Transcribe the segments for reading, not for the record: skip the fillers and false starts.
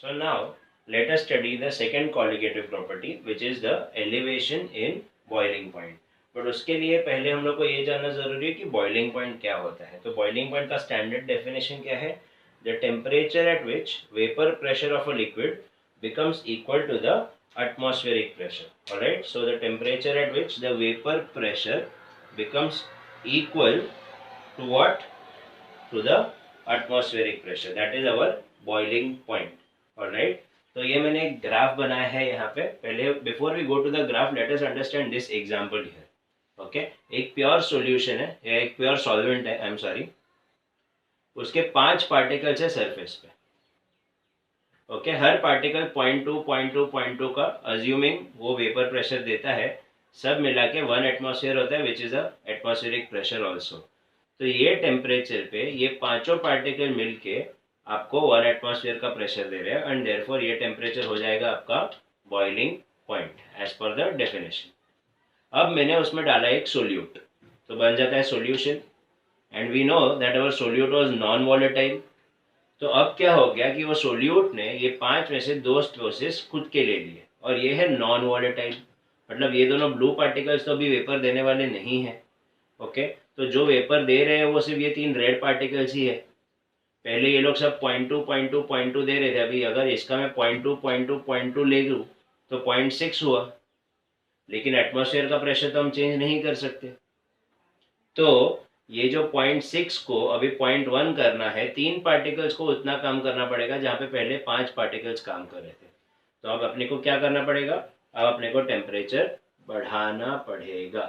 So now let us study the second colligative property which is the elevation in boiling point. But उसके लिए पहले हम लोग को ये जानना जरूरी है कि बॉइलिंग पॉइंट क्या होता है. तो बॉइलिंग पॉइंट का स्टैंडर्ड डेफिनेशन क्या है? The temperature at which vapour pressure of a liquid becomes equal to the atmospheric pressure. Alright, so the temperature at which the vapor pressure becomes equal to what? To the atmospheric pressure. That is our boiling point. Alright, तो ये मैंने एक graph बनाया है यहाँ पे. पहले before we go to the graph let us understand this example here. Okay, एक प्योर सॉल्यूशन है या एक प्योर सॉल्वेंट है, आई एम सॉरी, उसके 5 पार्टिकल्स है सरफेस पे. ओके, हर पार्टिकल 0.2 0.2 0.2 का अज्यूमिंग वो वेपर प्रेशर देता है. सब मिला के 1 एटमॉस्फेयर होता है which is a atmospheric pressure also. तो ये टेम्परेचर पे ये पांचों पार्टिकल मिलके आपको 1 एटमॉस्फेयर का प्रेशर दे रहे हैं एंड देयरफॉर ये टेम्परेचर हो जाएगा आपका boiling point as per the definition. अब मैंने उसमें डाला एक सोल्यूट, तो बन जाता है solution. And we know that our solute was non volatile. तो अब क्या हो गया कि वो सोल्यूट ने ये 5 में से 2 स्ट्रेसेस खुद के ले लिए और ये है नॉन वॉलेटाइल. मतलब ये दोनों ब्लू पार्टिकल्स तो अभी वेपर देने वाले नहीं है. ओके, तो जो वेपर दे रहे हैं वो सिर्फ ये 3 रेड पार्टिकल्स ही है. पहले ये लोग सब 0.2 0.2 0.2 दे रहे थे. अभी अगर इसका मैं 0.2 0.2 0.2 ले लूँ तो 0.6 हुआ. लेकिन एटमॉस्फेयर का प्रेशर तो हम चेंज नहीं कर सकते. तो ये जो 0.6 को अभी 0.1 करना है, 3 पार्टिकल्स को उतना काम करना पड़ेगा जहाँ पे पहले 5 पार्टिकल्स काम कर रहे थे. तो अब अपने को क्या करना पड़ेगा? अब अपने को टेम्परेचर बढ़ाना पड़ेगा.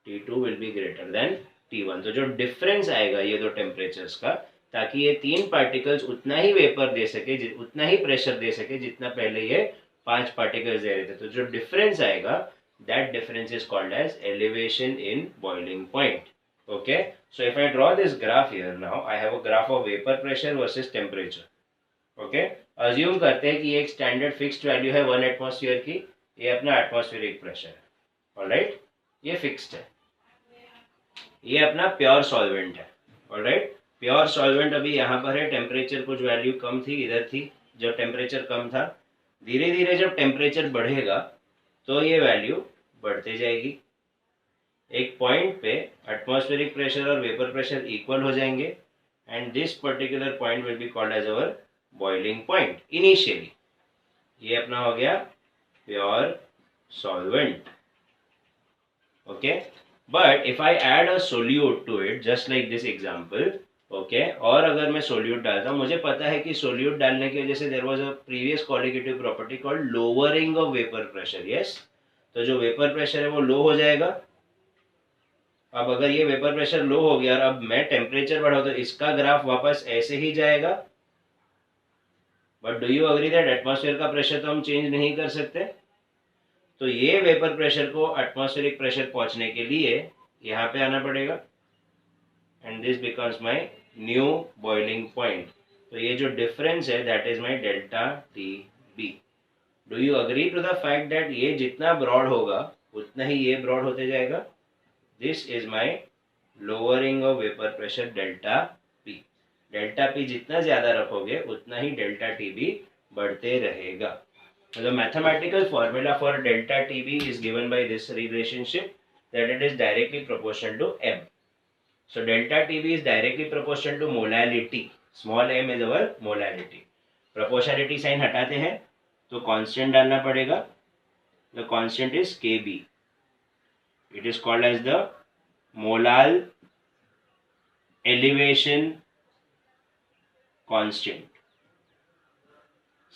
T2 will be greater than T1. तो जो डिफरेंस आएगा ये दो टेम्परेचर्स का, ताकि ये 3 पार्टिकल्स उतना ही वेपर दे सके, उतना ही प्रेशर दे सके जितना पहले ये 5 पार्टिकल्स दे रहे थे. तो जो डिफरेंस आएगा that difference is called as elevation in boiling point. Okay, so if I draw this graph here now, I have a graph of vapor pressure versus temperature. Okay, assume करते हैं कि एक standard fixed value है 1 atmosphere की. ये अपना atmospheric pressure है. Alright, ये फिक्स्ड है. ये अपना प्योर सॉल्वेंट है. ऑलराइट, प्योर सॉल्वेंट अभी यहाँ पर है. टेम्परेचर कुछ वैल्यू कम थी, इधर थी जब टेम्परेचर कम था. धीरे धीरे जब टेम्परेचर बढ़ेगा तो ये वैल्यू बढ़ते जाएगी. एक पॉइंट पे एटमॉस्फेरिक प्रेशर और वेपर प्रेशर इक्वल हो जाएंगे and this particular point will be called as our boiling point initially. ये अपना हो गया pure solvent. Okay, but if I add a solute to it just like this example. Okay, और अगर मैं solute डालता हूँ, मुझे पता है कि सोल्यूट डालने की वजह से there was a previous colligative property called lowering of vapour pressure. Yes, तो जो वेपर प्रेशर है वो लो हो जाएगा. अब अगर ये वेपर प्रेशर लो हो गया और अब मैं टेम्परेचर बढ़ाऊं तो इसका ग्राफ वापस ऐसे ही जाएगा. But do you agree that atmosphere का प्रेशर तो हम चेंज नहीं कर सकते. तो ये वेपर प्रेशर को एटमॉस्फेरिक प्रेशर पहुंचने के लिए यहाँ पे आना पड़ेगा and this becomes my new boiling point. तो ये जो डिफरेंस है that is my delta T B. Do you agree to the fact that ये जितना ब्रॉड होगा उतना ही ये ब्रॉड होते जाएगा. This is my lowering of vapour pressure delta P. Delta P जितना ज़्यादा रखोगे उतना ही डेल्टा टी बी बढ़ते रहेगा. The mathematical formula for delta TB is given by this relationship that it is directly proportional to m. So delta TB is directly proportional to molality. Small m is our molality. Proportionality sign हटाते हैं तो constant डालना पड़ेगा. The constant is Kb. It is called as the molal elevation constant.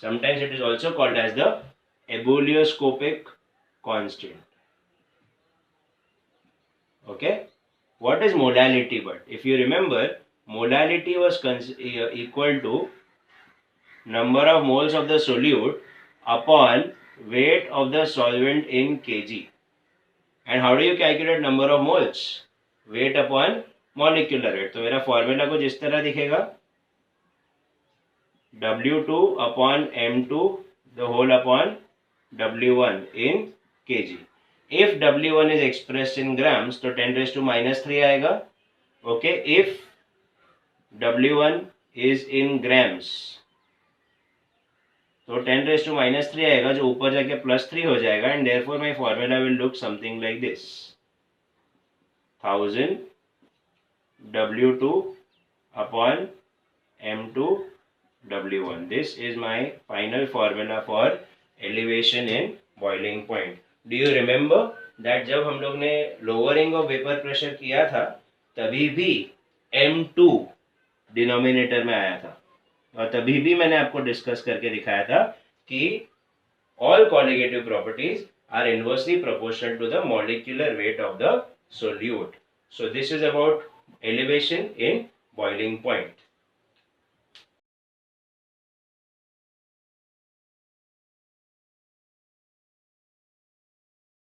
Sometimes it is also called as the ebullioscopic constant. Okay, what is molality? But if you remember, molality was equal to number of moles of the solute upon weight of the solvent in kg. And how do you calculate number of moles? Weight upon molecular weight. तो मेरा formula कुछ इस तरह दिखेगा, W2 upon M2 the whole upon W1 in kg. If W1 is expressed in grams तो 10 raised to minus 3 आएगा. Okay, if W1 is in grams तो 10⁻³ आएगा जो ऊपर जाके +3 हो जाएगा, and therefore my formula will look something like this, 1000 W2 upon M2 W1. This is my final formula for elevation in boiling point. Do you remember that जब हम लोग ने lowering of vapor pressure किया था तभी भी M2 denominator में आया था, और तभी भी मैंने आपको डिस्कस करके दिखाया था कि all colligative properties are inversely proportional to the molecular weight of the solute. So this is about elevation in boiling point.